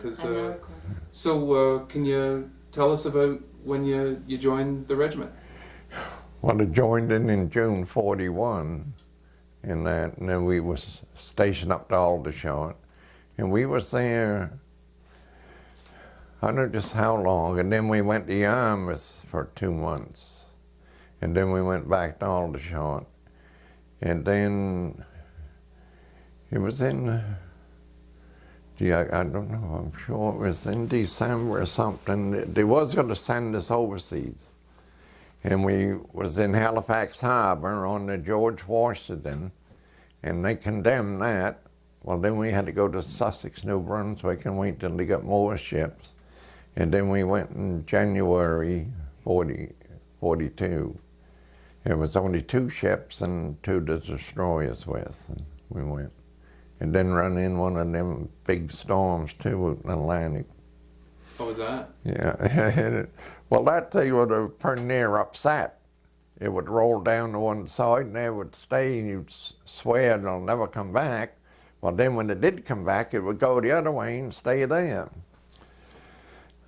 because. I'm now recording. So can you tell us about when you joined the regiment? Well, I joined in June '41, and then we was stationed up to Aldershot, and we was there, I don't know just how long, and then we went to Yarmouth for 2 months, and then we went back to Aldershot, and then it was in, I don't know, I'm sure it was in December or something. They was going to send us overseas. And we was in Halifax Harbor on the George Washington, and they condemned that. Well, then we had to go to Sussex, New Brunswick, and wait till they got more ships. And then we went in January 42. It was only 2 ships and 2 destroyers with, and we went. And then run in one of them big storms too in the Atlantic. What was that? Yeah, well, that thing would have pretty near upset. It would roll down to one side and it would stay, and you'd swear it'll never come back. Well, then when it did come back, it would go the other way and stay there.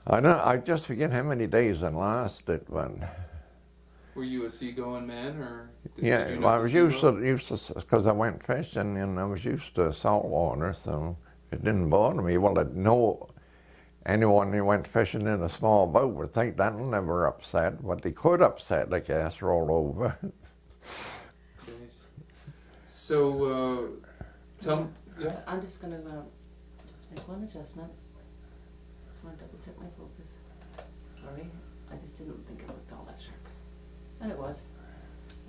I just forget how many days it lasted, but. Were you a seagoing man, or did Yeah, you know well, I the was seagull? used to, because I went fishing and I was used to salt water, so it didn't bother me. Well, anyone who went fishing in a small boat would think that'll never upset, but they could upset, I guess, roll over. Nice. So, tell yeah. I'm just going to just make one adjustment. Just want to double check my focus. Sorry, I just didn't think it looked all that sharp. And it was.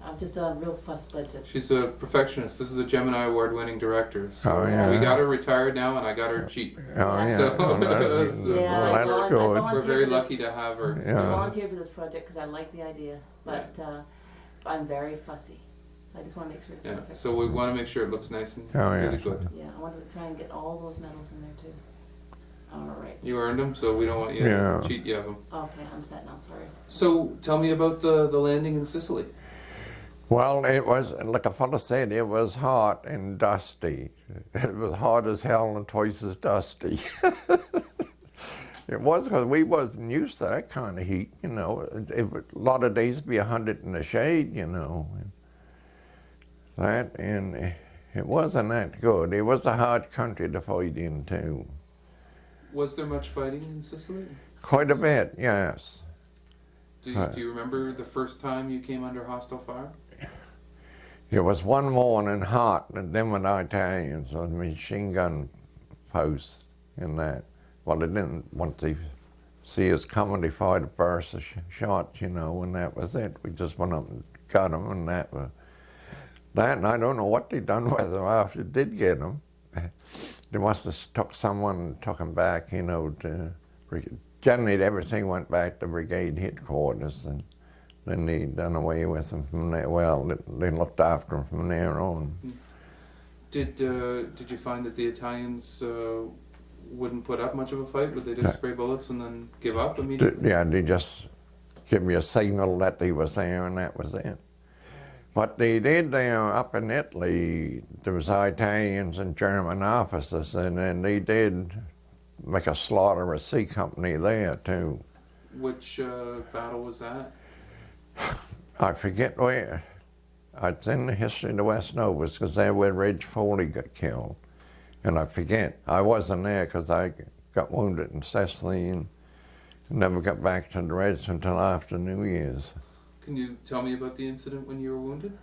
I'm just a real fuss budget. She's a perfectionist. This is a Gemini Award-winning director. So Oh, yeah. we got her retired now, and I got her cheap. Oh, yeah. So, Well, Yeah, that's I good. We're volunteered very for this- lucky to have her. I Yeah. volunteered for this project because I like the idea, but I'm very fussy. So I just want to make sure it's Yeah. perfect. So we want to make sure it looks nice and Oh, yeah. really good. Yeah, I want to try and get all those medals in there too. All right. You earned them, so we don't want you Yeah. to cheat you of them. Okay, I'm set now, sorry. So tell me about the landing in Sicily. Well, it was, like a fellow said, it was hot and dusty. It was hot as hell and twice as dusty. It was because we wasn't used to that kind of heat, you know. A lot of days be 100 in the shade, you know. And it wasn't that good. It was a hard country to fight in too. Was there much fighting in Sicily? Quite a bit, yes. Do you remember the first time you came under hostile fire? It was one morning hot, and then with the Italians on the machine gun posts and that. Well, they didn't want to see us coming. They fired a burst of shots, you know, and that was it. We just went up and got them, and that was that. And I don't know what they done with them after they did get them. They must have took someone and took them back, you know, to generally everything went back to brigade headquarters, and then they done away with them from there. Well, they looked after them from there on. Did you find that the Italians wouldn't put up much of a fight? Would they just spray bullets and then give up immediately? Yeah, they just give me a signal that they was there, and that was it. But they did up in Italy. There was Italians and German officers, and then they did make a slaughter of C Company there too. Which battle was that? I forget where. It's in the history of the West Nova, because that's where Reg Foley got killed. And I forget. I wasn't there because I got wounded in Sicily and never got back to the Reds until after New Year's. Can you tell me about the incident when you were wounded?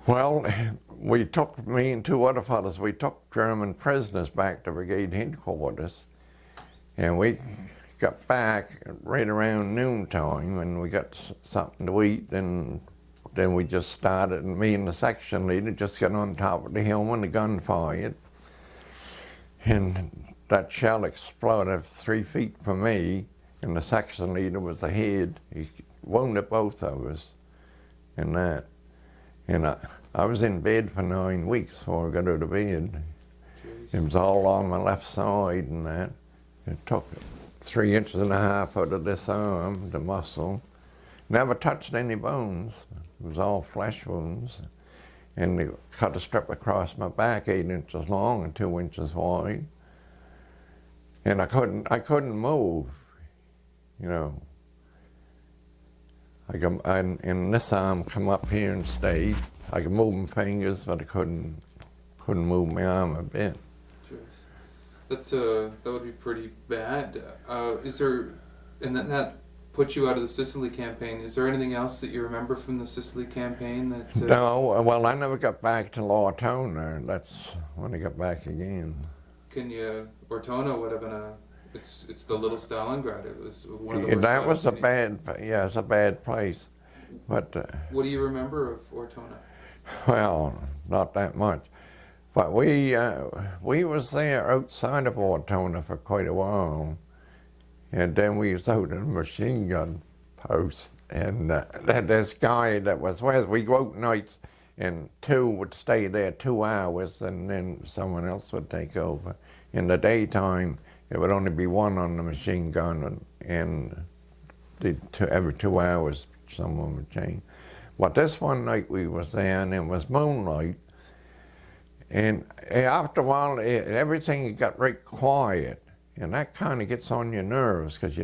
Well, we took, me and 2 other fellows, we took German prisoners back to brigade headquarters, and we got back right around noontime, and we got something to eat, and then we just started, and me and the section leader just got on top of the hill when the gun fired, and that shell exploded 3 feet from me, and the section leader was the head. He wounded both of us in that. And I was in bed for 9 weeks before I got out of bed. It was all on my left side and that. It took 3.5 inches out of this arm, the muscle. Never touched any bones. It was all flesh wounds. And they cut a strip across my back 8 inches long and 2 inches wide. and I couldn't move, you know. And this arm come up here and stayed. I could move my fingers, but I couldn't move my arm a bit. That would be pretty bad. Is there, and that put you out of the Sicily campaign. Is there anything else that you remember from the Sicily campaign that? No, well, I never got back to Ortona. That's when I got back again. Ortona would have been it's the little Stalingrad. It was one of the worst. That was it's a bad place. But what do you remember of Ortona? Well, not that much. But we was there outside of Ortona for quite a while, and then we was out at a machine gun post, and this guy that was with us, we go out nights, and two would stay there 2 hours, and then someone else would take over. In the daytime, it would only be one on the machine gun, and every 2 hours someone would change. But this one night we was there, and it was moonlight, and after a while everything got very quiet, and that kind of gets on your nerves because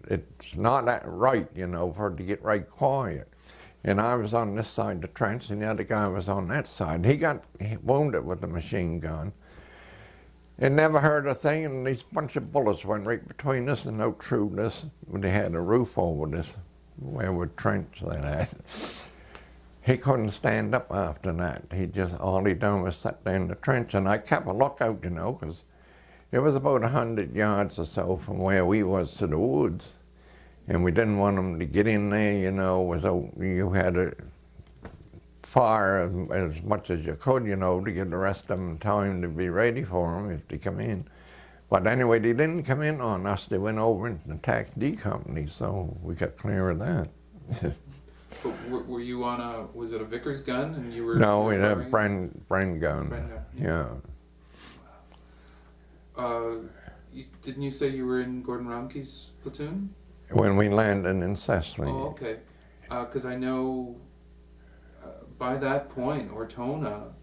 it's not that right, you know, for it to get right quiet. And I was on this side of the trench, and the other guy was on that side. He got wounded with a machine gun. And never heard a thing, and these bunch of bullets went right between us and out through this. When they had a roof over this, where we trench they had. He couldn't stand up after that. All he done was sit there in the trench, and I kept a lookout, you know, because it was about 100 yards or so from where we was to the woods. And we didn't want them to get in there, you know, you had to fire as much as you could, you know, to give the rest of them time to be ready for them if they come in. But anyway, they didn't come in on us. They went over and attacked D Company, so we got clear of that. But were you on was it a Vickers gun? And you were? No, we had a Bren gun. Yeah. Didn't you say you were in Gordon Romkey's platoon? When we landed in Sicily. Oh, okay. Because I know by that point, Ortona,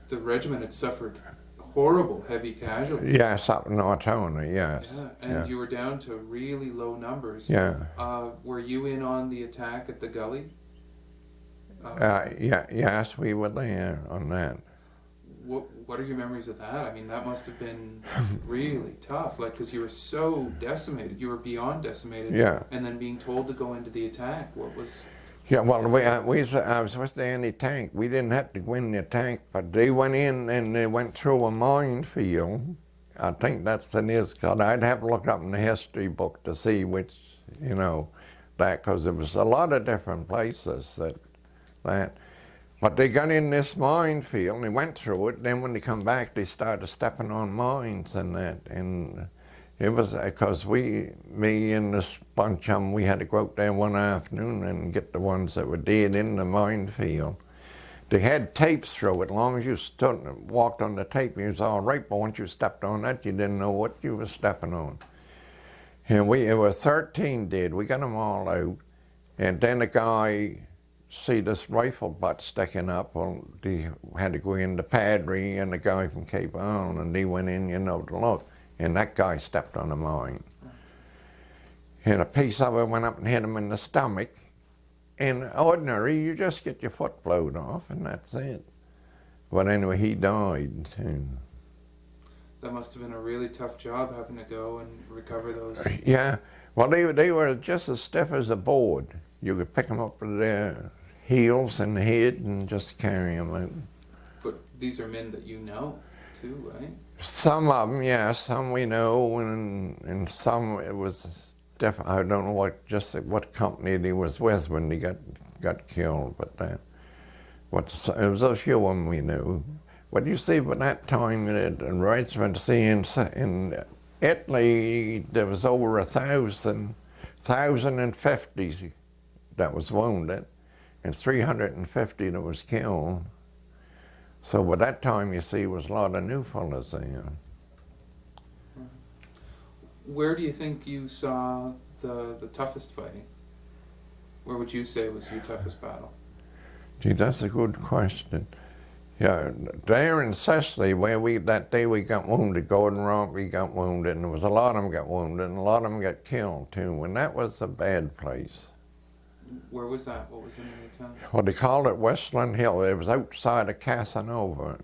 the regiment had suffered horrible heavy casualties. Yes, up in Ortona, yes. Yeah, and you were down to really low numbers. Yeah. Were you in on the attack at the gully? Yes, we were there on that. What are your memories of that? I mean, that must have been really tough, like, because you were so decimated. You were beyond decimated. Yeah. And then being told to go into the attack, what was... Yeah, well, I was with the anti-tank. We didn't have to go in the tank, but they went in and they went through a minefield. I think that's the news, because I'd have to look up in the history book to see which, you know, that, because there was a lot of different places that. But they got in this minefield and they went through it. Then when they come back, they started stepping on mines and that. And it was because me and this bunch of them, we had to go out there one afternoon and get the ones that were dead in the minefield. They had tapes through it. As long as you walked on the tape, it was all right. But once you stepped on that, you didn't know what you were stepping on. And it was 13 dead. We got them all out. And then the guy see this rifle butt sticking up. Well, they had to go in, the padre and the guy from Cape Island, and they went in, you know, to look. And that guy stepped on a mine. And a piece of it went up and hit him in the stomach. In ordinary, you just get your foot blowed off, and that's it. But anyway, he died too. That must have been a really tough job, having to go and recover those. Yeah. Well, they were just as stiff as a board. You could pick them up with their heels and head and just carry them out. But these are men that you know, too, right? Some of them, yeah. Some we know, and some it was different. I don't know what company he was with when he got killed, but it was a few of them we knew. But you see, by that time, the regiment, in Italy, there was over 1,050 that was wounded, and 350 that was killed. So by that time, you see, was a lot of new fellas there. Where do you think you saw the toughest fighting? Where would you say was your toughest battle? Gee, that's a good question. Yeah, there in Cecily, where that day we got wounded, Gordon Rompey got wounded, and there was a lot of them got wounded, and a lot of them got killed too, and that was a bad place. Where was that? What was the name of the town? Well, they called it Westland Hill. It was outside of Casanova.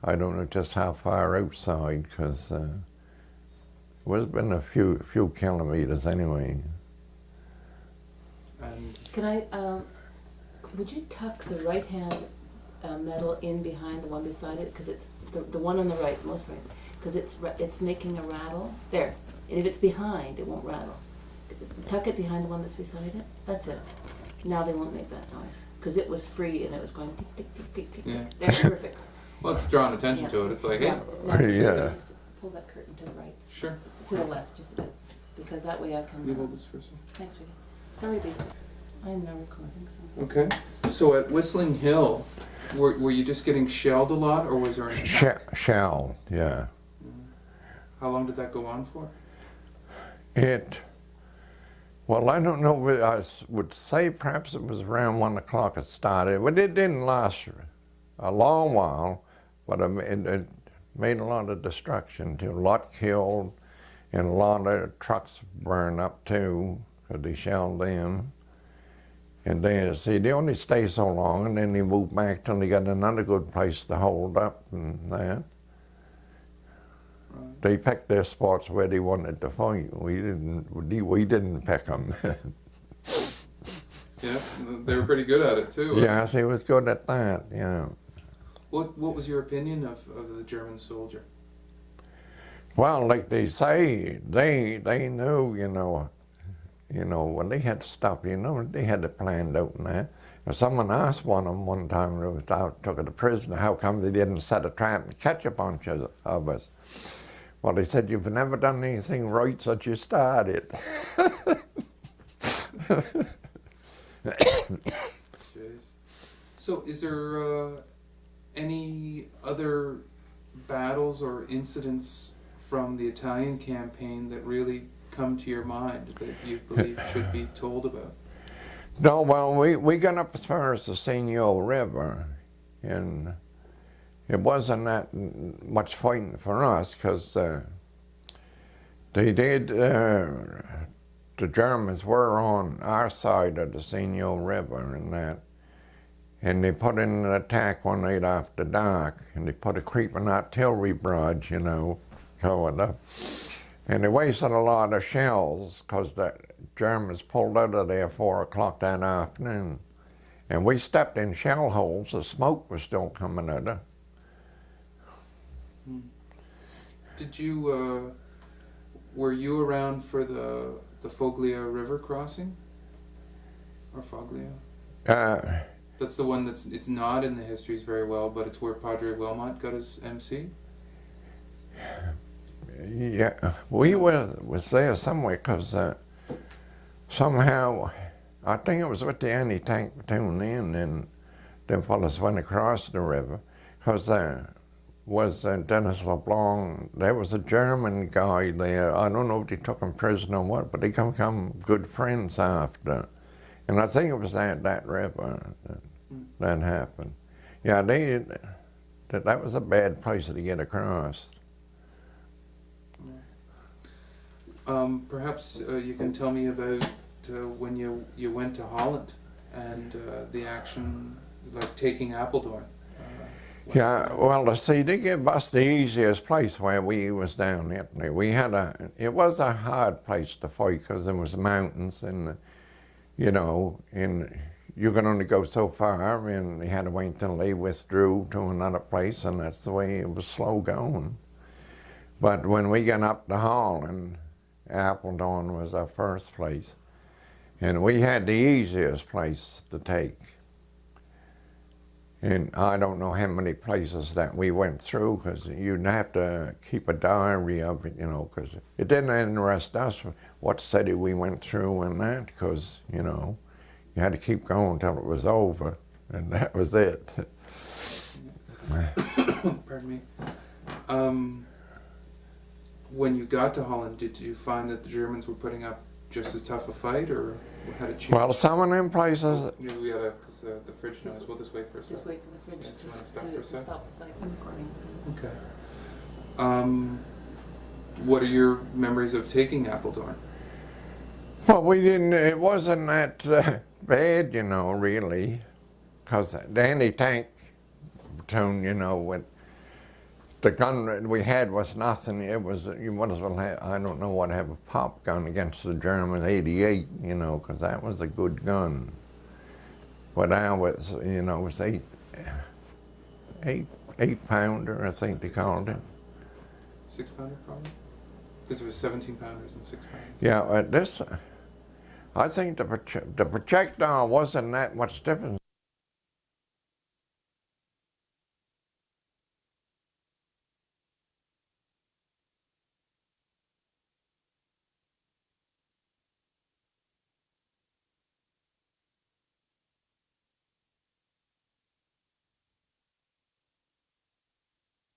I don't know just how far outside, because it was been a few kilometers anyway. And Can I, would you tuck the right hand medal in behind the one beside it? Because it's the one on the right, most right, because it's making a rattle. There. And if it's behind, it won't rattle. Tuck it behind the one that's beside it. That's it. Now they won't make that noise. Because it was free and it was going tick, tick, tick, tick, tick. Yeah. That's perfect. well, it's drawing attention Yeah. to it. It's like, hey, Now, Yeah. just pull that curtain to the right. sure. To the left, just a bit. Because that way I can... Can you hold this for a second? Thanks, Vicky. Sorry, Basic. I'm now recording, so... Okay. So at Whistling Hill, were you just getting shelled a lot, or was there an attack? Shell, yeah. How long did that go on for? Well, I don't know, I would say perhaps it was around 1 o'clock it started, but it didn't last a long while, but it made a lot of destruction too. A lot killed, and a lot of trucks burned up too, because they shelled them. And then, see, they only stay so long, and then they move back till they got another good place to hold up and that. Right. They picked their spots where they wanted to fight. We didn't pick them. Yeah, they were pretty good at it too. Yes, he was good at that, yeah. What was your opinion of the German soldier? Well, like they say, they knew, when they had to stop, they had it planned out and that. And someone asked one of them one time, who was out, took it to prison, how come they didn't set a trap and catch a bunch of us? Well, they said, you've never done anything right since you started. Jeez. So is there any other battles or incidents from the Italian campaign that really come to your mind that you believe should be told about? No, well, we got up as far as the Sicilian River, and it wasn't that much fighting for us, because the Germans were on our side of the Sicilian River and that, and they put in an attack one night after dark, and they put a creeping artillery barrage, going up. And they wasted a lot of shells, because the Germans pulled out of there 4 o'clock that afternoon. And we stepped in shell holes, the smoke was still coming out of. Did you, were you around for the Foglia River crossing? Or Foglia? That's the one it's not in the histories very well, but it's where Padre Wilmot got his MC? Yeah, we was there somewhere, because somehow, I think it was with the anti-tank platoon in, and them fellas went across the river, because was Dennis LeBlanc. There was a German guy there. I don't know if they took him prisoner or what, but they become good friends after. And I think it was that river that happened. Yeah, that was a bad place to get across. Perhaps you can tell me about when you went to Holland and the action, like taking Apeldoorn. Yeah, well, see, they gave us the easiest place where we was down there. It was a hard place to fight, because there was mountains, and, and you could only go so far, and they had to wait until they withdrew to another place, and that's the way it was slow going. But when we got up to Holland, Apeldoorn was our first place, and we had the easiest place to take. And I don't know how many places that we went through, because you'd have to keep a diary of it, because it didn't interest us what city we went through and that, because, you had to keep going till it was over, and that was it. Pardon me. When you got to Holland, did you find that the Germans were putting up just as tough a fight, or had it changed? Well, some of them places, Maybe we gotta, because the fridge noise, we'll just wait for a Just second. wait for the fridge Yeah, do you wanna just stop for a to sec? stop the siphon recording. Okay. What are your memories of taking Appledorn? well, we didn't, it wasn't that bad, you know, really, because the anti-tank platoon, you know, with the gun that we had was nothing. It was, you might as well have, I don't know what, have a pop gun against the German 88, you know, because that was a good gun. But I was, you know, it was eight pounder, I think they called it. 6-pounder probably? Because it was 17 pounders and 6 pounders. Yeah, this, I think the projectile wasn't that much difference.